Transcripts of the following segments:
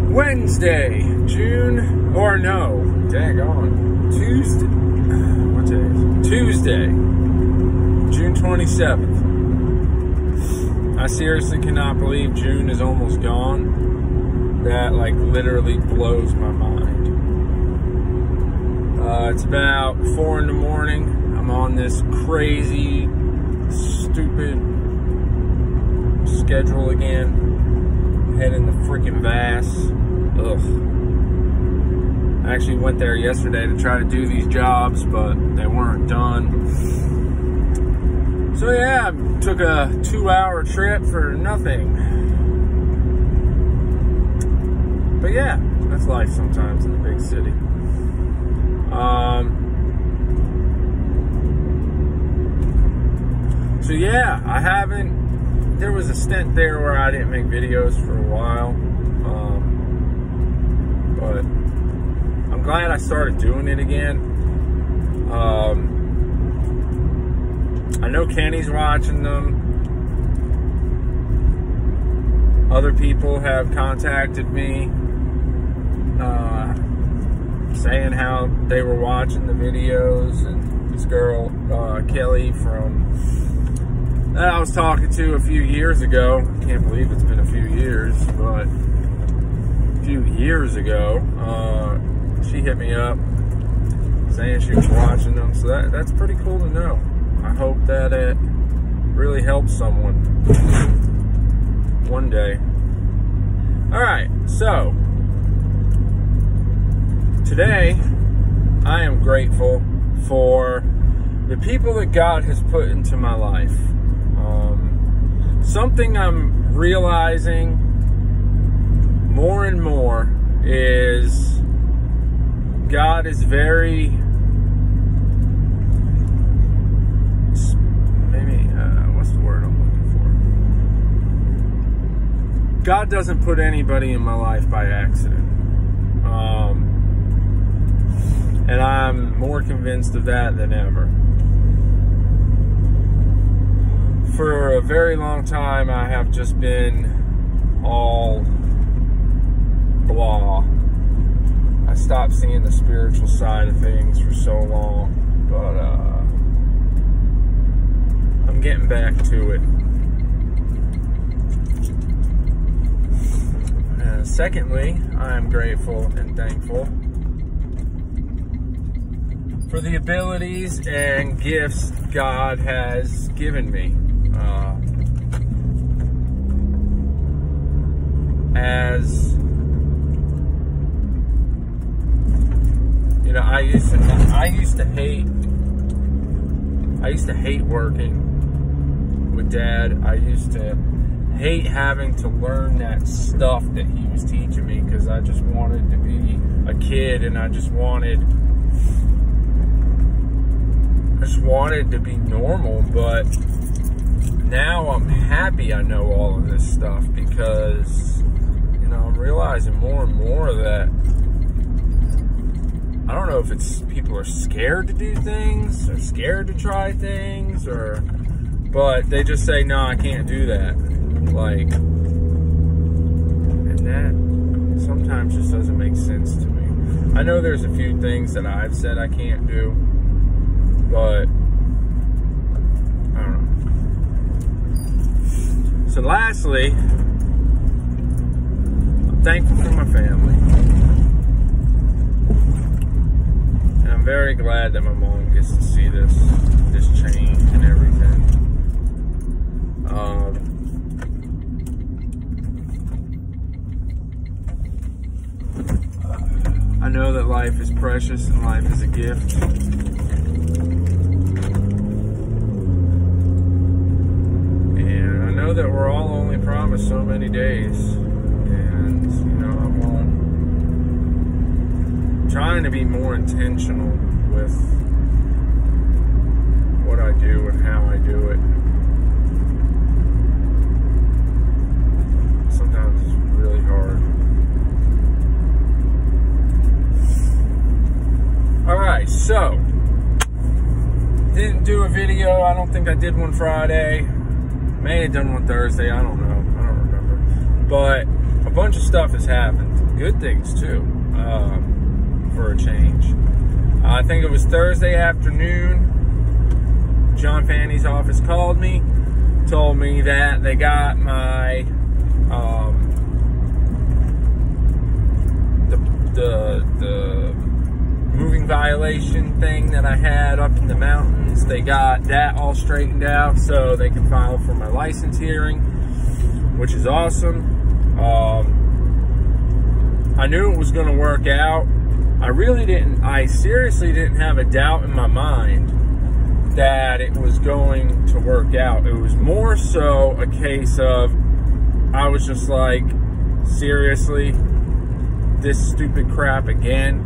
Wednesday, Tuesday. What day is it? Tuesday, June 27th. I seriously cannot believe June is almost gone. That, like, literally blows my mind. It's about 4 in the morning. I'm on this crazy, stupid schedule again. Heading to freaking Vass. Ugh. I actually went there yesterday to try to do these jobs, but they weren't done. So yeah, I took a 2-hour trip for nothing. But yeah, that's life sometimes in a big city. So yeah, there was a stint there where I didn't make videos for a while. But I'm glad I started doing it again. I know Kenny's watching them. Other people have contacted me saying how they were watching the videos, and this girl, Kelly, that I was talking to a few years ago. I can't believe it's been a few years, but a few years ago, she hit me up saying she was watching them. So that's pretty cool to know. I hope that it really helps someone one day. All right, so today I am grateful for the people that God has put into my life. Something I'm realizing more and more is God is very, what's the word I'm looking for? God doesn't put anybody in my life by accident. And I'm more convinced of that than ever. For a very long time, I have just been all blah. I stopped seeing the spiritual side of things for so long, but I'm getting back to it. Secondly, I am grateful and thankful for the abilities and gifts God has given me. As you know, I used to hate working with Dad. I used to hate having to learn that stuff that he was teaching me, because I just wanted to be a kid, and I just wanted to be normal. But now I'm happy I know all of this stuff, because I'm realizing more and more that I don't know if it's people are scared to do things, or scared to try things, but they just say, no, I can't do that. And that sometimes just doesn't make sense to me. I know there's a few things that I've said I can't do, but I don't know. So lastly, I'm thankful for my family. And I'm very glad that my mom gets to see this change and everything. I know that life is precious and life is a gift. And I know that we're all only promised so many days. And, I'm trying to be more intentional with what I do and how I do it. Sometimes it's really hard. Alright, so didn't do a video. I don't think I did one Friday. May have done one Thursday. I don't know. I don't remember. But a bunch of stuff has happened. good things too, for a change. I think it was Thursday afternoon. John Fanny's office called me, told me that they got my the moving violation thing that I had up in the mountains. They got that all straightened out so they can file for my license hearing, which is awesome. I knew it was going to work out. I seriously didn't have a doubt in my mind that it was going to work out. It was more so a case of, I was just like, seriously, this stupid crap again?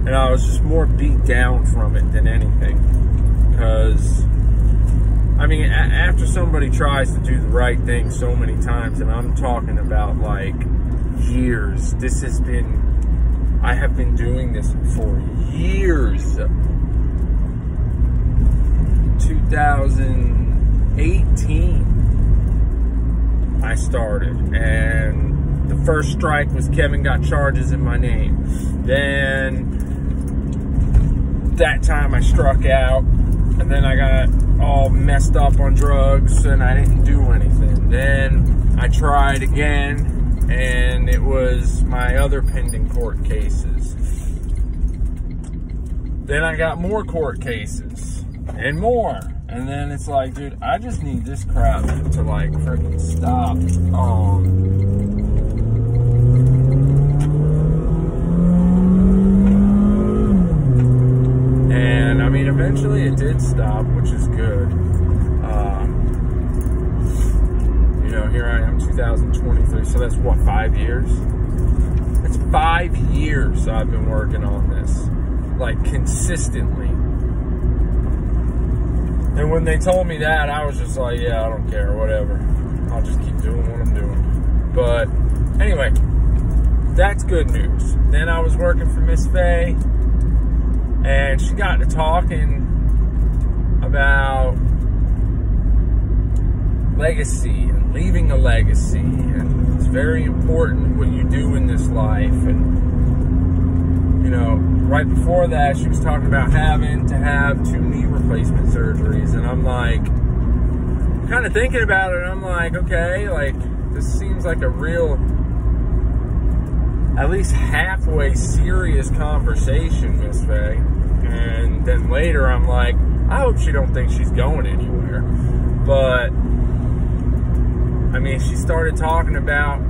And I was just more beat down from it than anything. Because, I mean, after somebody tries to do the right thing so many times, and I'm talking about like years, I have been doing this for years. 2018, I started, and the first strike was Kevin got charges in my name. Then that time I struck out, and then I got all messed up on drugs and I didn't do anything. Then I tried again, and it was my other pending court cases. Then I got more court cases and more. And then it's like, dude, I just need this crap to like freaking stop. And I mean, eventually it did stop, which is good. You know, here I am, 2023. So that's what, 5 years? It's 5 years I've been working on this, like consistently. And when they told me that, I was just like, yeah, I don't care, whatever. I'll just keep doing what I'm doing. But anyway, that's good news. Then I was working for Miss Faye, and she got to talking about legacy and leaving a legacy. And it's very important what you do in this life. And, you know, right before that, she was talking about having to have 2 knee replacement surgeries. And I'm like, kind of thinking about it, and I'm like, okay, like, this seems like a real, at least halfway serious conversation, Miss Faye. And then later, I'm like, I hope she don't think she's going anywhere. But, I mean, she started talking about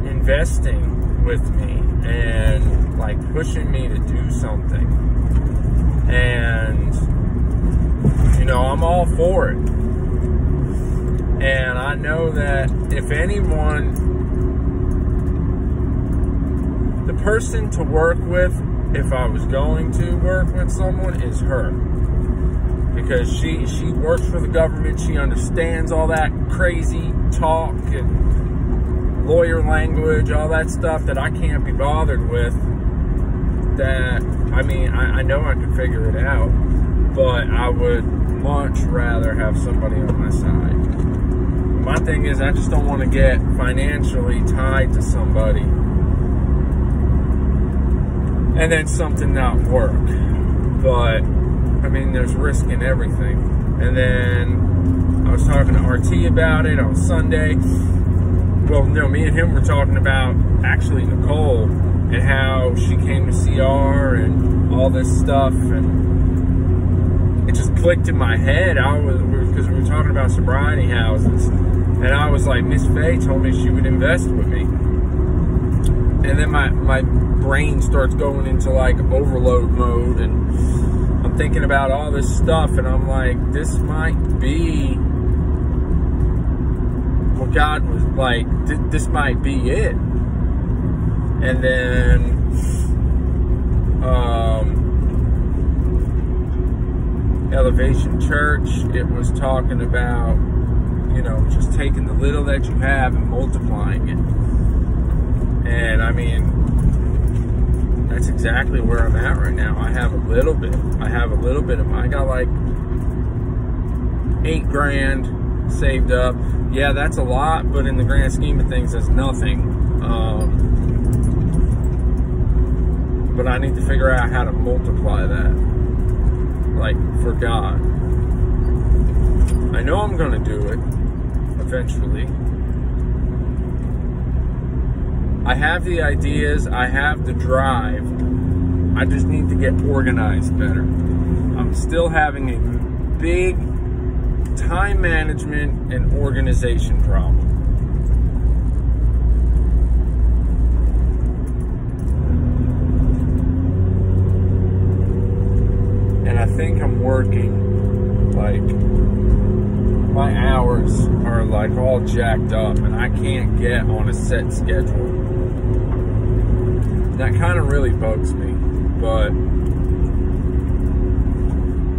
investing with me and like pushing me to do something. And you know, I'm all for it. And I know that if anyone, the person to work with, if I was going to work with someone, is her. Because she works for the government, she understands all that crazy talk and lawyer language, all that stuff that I can't be bothered with. That, I mean, I know I could figure it out, but I would much rather have somebody on my side. My thing is, I just don't want to get financially tied to somebody and then something not work. But, I mean, there's risk in everything. And then I was talking to RT about it on Sunday. Well, no, me and him were talking about, actually, Nicole and how she came to CR and all this stuff, and it just clicked in my head. Because we were talking about sobriety houses, and I was like, Miss Faye told me she would invest with me. And then my brain starts going into like overload mode, and I'm thinking about all this stuff, and I'm like, this might be what God was like, this might be it. And then Elevation Church, it was talking about, you know, just taking the little that you have and multiplying it. And I mean, that's exactly where I'm at right now. I have a little bit of, I got like $8 grand saved up. Yeah, that's a lot, but in the grand scheme of things, that's nothing. But I need to figure out how to multiply that, like, for God. I know I'm going to do it eventually. I have the ideas, I have the drive. I just need to get organized better. I'm still having a big time management and organization problem. And I think I'm working, like, my hours are like all jacked up and I can't get on a set schedule. That kind of really bugs me, but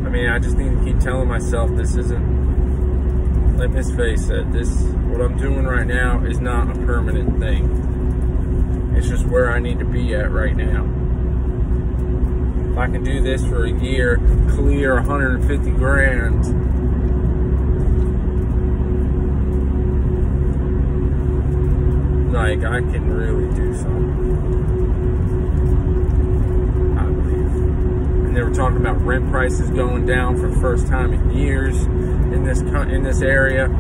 I mean, I just need to keep telling myself this isn't, like Miss Faye said, what I'm doing right now is not a permanent thing. It's just where I need to be at right now. If I can do this for a year, clear 150 grand, like, I can really do something, I believe. And they were talking about rent prices going down for the first time in years in this area.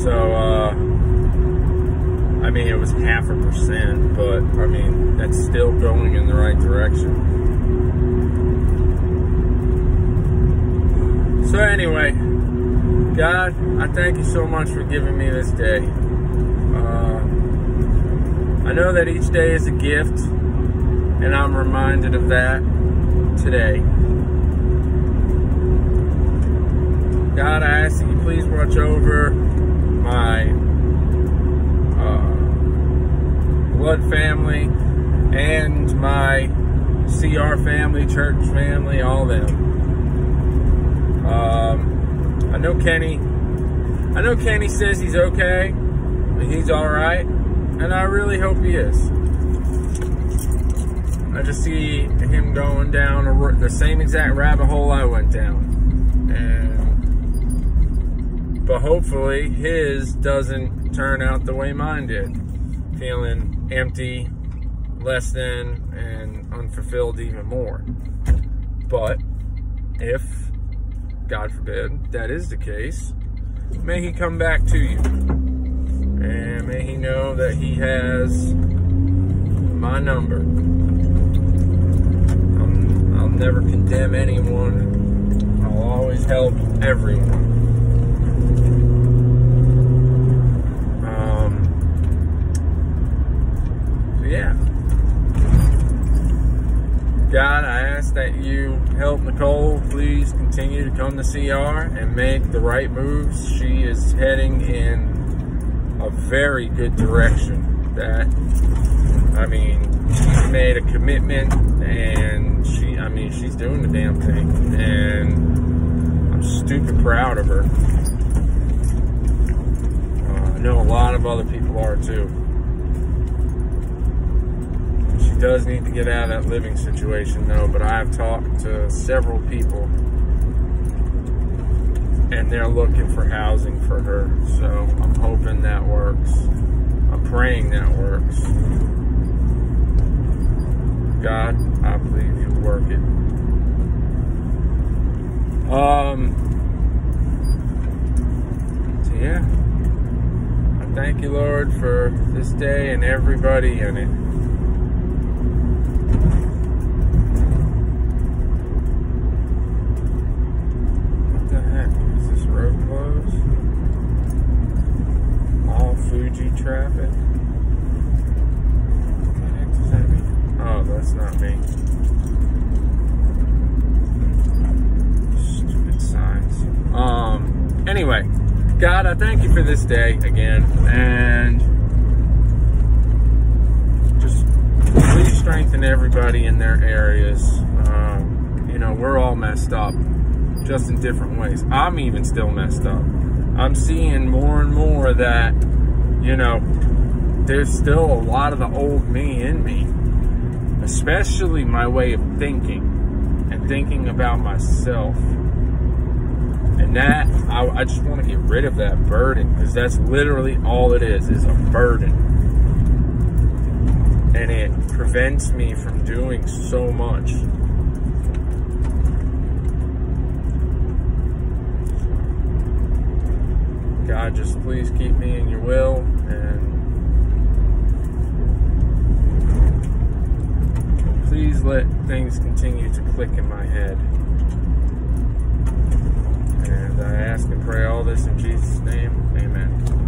So, I mean, it was 0.5%, but I mean, that's still going in the right direction. So anyway, God, I thank you so much for giving me this day. I know that each day is a gift, and I'm reminded of that today. God, I ask that you please watch over my blood family and my CR family, church family, all them. I know Kenny says he's okay, he's all right, and I really hope he is. I just see him going down the same exact rabbit hole I went down, but hopefully his doesn't turn out the way mine did, feeling empty, less than, and unfulfilled even more. But if, God forbid, that is the case, may he come back to you. And may he know that he has my number. I'll never condemn anyone. I'll always help everyone. So yeah. God, I ask that you help Nicole please continue to come to CR and make the right moves. She is heading in a very good direction. That, I mean, she made a commitment, and she's doing the damn thing, and I'm stupid proud of her. I know a lot of other people are too. She does need to get out of that living situation though, but I have talked to several people and they're looking for housing for her, so I'm hoping that works. I'm praying that works. God, I believe you'll work it. So yeah, I thank you, Lord, for this day and everybody in it. What the heck? Is this road closed? All Fuji traffic? What the heck does that mean? Oh, that's not me. Stupid signs. Anyway, God, I thank you for this day again, and just please strengthen everybody in their areas. You know, we're all messed up, just in different ways. I'm even still messed up. I'm seeing more and more that, you know, there's still a lot of the old me in me, especially my way of thinking and thinking about myself. And that, I just want to get rid of that burden, because that's literally all it is a burden. And it prevents me from doing so much. God, just please keep me in your will, and please let things continue to click in my head. And I ask and pray all this in Jesus' name. Amen.